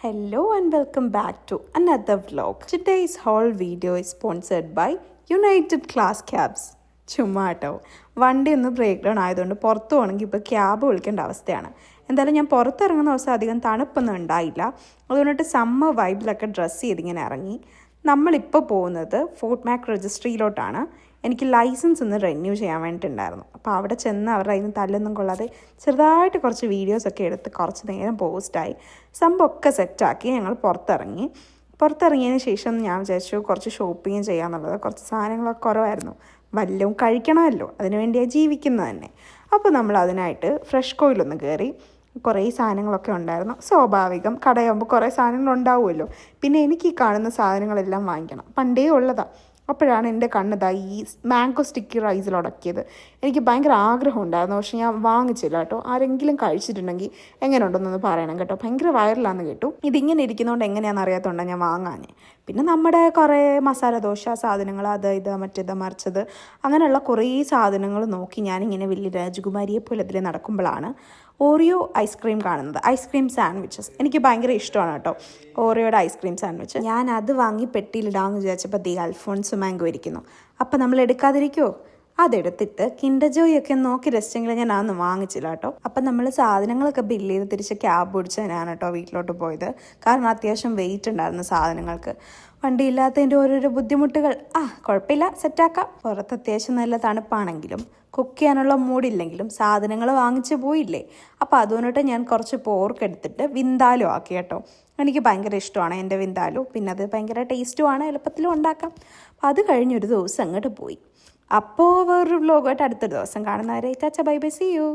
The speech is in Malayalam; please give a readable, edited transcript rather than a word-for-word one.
Hello and welcome back to another vlog. Today's haul video is sponsored by United Class Cabs. ചുമ്മാ കേട്ടോ, വണ്ടി ഒന്ന് ബ്രേക്ക് ഡൗൺ ആയതുകൊണ്ട് പുറത്ത് പോകണമെങ്കിൽ ഇപ്പോൾ ക്യാബ് വിളിക്കേണ്ട അവസ്ഥയാണ്. എന്തായാലും ഞാൻ പുറത്തിറങ്ങുന്ന ദിവസം അധികം തണുപ്പൊന്നും ഉണ്ടായില്ല, അതുകൊണ്ടിട്ട് സമ്മർ വൈബിലൊക്കെ ഡ്രസ്സ് ചെയ്തിങ്ങനെ ഇറങ്ങി. നമ്മളിപ്പോൾ പോകുന്നത് ഫോർട്ട് മാക് രജിസ്ട്രിയിലോട്ടാണ്. എനിക്ക് ലൈസൻസ് ഒന്ന് റിന്യൂ ചെയ്യാൻ വേണ്ടിയിട്ടുണ്ടായിരുന്നു. അപ്പോൾ അവിടെ ചെന്ന് അവരുടെ അതിന് തല്ലൊന്നും കൊള്ളാതെ ചെറുതായിട്ട് കുറച്ച് വീഡിയോസൊക്കെ എടുത്ത് കുറച്ച് നേരം പോസ്റ്റായി സംഭവമൊക്കെ സെറ്റാക്കി ഞങ്ങൾ പുറത്തിറങ്ങിയതിന് ശേഷം ഞാൻ വിചാരിച്ചു കുറച്ച് ഷോപ്പിങ് ചെയ്യാമെന്നുള്ളത്. കുറച്ച് സാധനങ്ങളൊക്കെ കുറവായിരുന്നു, വല്ലതും കഴിക്കണമല്ലോ, അതിനു വേണ്ടിയാണ് ജീവിക്കുന്നത് തന്നെ. അപ്പോൾ നമ്മൾ അതിനായിട്ട് ഫ്രഷ് കോയിലൊന്ന് കയറി. കുറേ സാധനങ്ങളൊക്കെ ഉണ്ടായിരുന്നു. സ്വാഭാവികം, കടയാകുമ്പോൾ കുറേ സാധനങ്ങൾ ഉണ്ടാവുമല്ലോ. പിന്നെ എനിക്ക് ഈ കാണുന്ന സാധനങ്ങളെല്ലാം വാങ്ങിക്കണം, പണ്ടേ ഉള്ളതാണ്. അപ്പോഴാണ് എൻ്റെ കണ്ണിതാ ഈ മാംഗോ സ്റ്റിക്കി റൈസിൽ ഉടക്കിയത്. എനിക്ക് ഭയങ്കര ആഗ്രഹം ഉണ്ടായിരുന്നു, പക്ഷെ ഞാൻ വാങ്ങിച്ചില്ല കേട്ടോ. ആരെങ്കിലും കഴിച്ചിട്ടുണ്ടെങ്കിൽ എങ്ങനെ ഉണ്ടെന്നൊന്ന് പറയണം കേട്ടോ. ഭയങ്കര വൈറലാണെന്ന് കേട്ടു. ഇതിങ്ങനെ ഇരിക്കുന്നതുകൊണ്ട് എങ്ങനെയാണെന്ന് അറിയാത്തതുകൊണ്ടാണ് ഞാൻ വാങ്ങാൻ. പിന്നെ നമ്മുടെ കുറേ മസാല ദോശ സാധനങ്ങൾ, അത് ഇത് മറ്റേത് മറിച്ചത്, അങ്ങനെയുള്ള കുറേ സാധനങ്ങൾ നോക്കി ഞാനിങ്ങനെ വലിയ രാജകുമാരിയെ പോലെ ഇതിൽ നടക്കുമ്പോഴാണ് ഓറിയോ ഐസ്ക്രീം കാണുന്നത്. ഐസ്ക്രീം സാൻഡ്വിച്ചസ് എനിക്ക് ഭയങ്കര ഇഷ്ടമാണ് കേട്ടോ, ഓറിയോയുടെ ഐസ്ക്രീം സാൻഡ്വിച്ച്. ഞാൻ അത് വാങ്ങി പെട്ടിയിലിടാമെന്ന് വിചാരിച്ചപ്പോൾ അൽഫോൺസ് മാംഗോ ഇരിക്കുന്നു. അപ്പം നമ്മൾ എടുക്കാതിരിക്കുമോ? അതെടുത്തിട്ട് കിൻഡർ ജോയ് ഒക്കെ നോക്കി രസിച്ചെങ്കിലും ഞാൻ അതൊന്നും വാങ്ങിച്ചില്ല കേട്ടോ. അപ്പം നമ്മൾ സാധനങ്ങളൊക്കെ ബില്ല് ചെയ്ത് തിരിച്ച് ക്യാബ് പിടിച്ചതിനാണ് കേട്ടോ വീട്ടിലോട്ട് പോയത്. കാരണം അത്യാവശ്യം വെയിറ്റ് ഉണ്ടായിരുന്നു സാധനങ്ങൾക്ക്. വണ്ടിയില്ലാത്തതിൻ്റെ ഓരോരോ ബുദ്ധിമുട്ടുകൾ കുഴപ്പമില്ല, സെറ്റാക്കാം. പുറത്ത് അത്യാവശ്യം നല്ല തണുപ്പാണെങ്കിലും കുക്ക് ചെയ്യാനുള്ള മൂഡില്ലെങ്കിലും സാധനങ്ങൾ വാങ്ങിച്ച് പോയില്ലേ. അപ്പോൾ അതുകൊണ്ടിട്ട് ഞാൻ കുറച്ച് പോർക്ക് എടുത്തിട്ട് വിന്താലു ആക്കി കേട്ടോ. എനിക്ക് ഭയങ്കര ഇഷ്ടമാണ് എൻ്റെ വിന്താലു. പിന്നെ അത് ഭയങ്കര ടേസ്റ്റുമാണ്, എളുപ്പത്തിലും ഉണ്ടാക്കാം. അപ്പോൾ അത് കഴിഞ്ഞൊരു ദിവസം അങ്ങോട്ട് പോയി. അപ്പോൾ വേറൊരു വ്ലോഗായിട്ട് അടുത്തൊരു ദിവസം കാണുന്നവരെ tata bye bye, see U.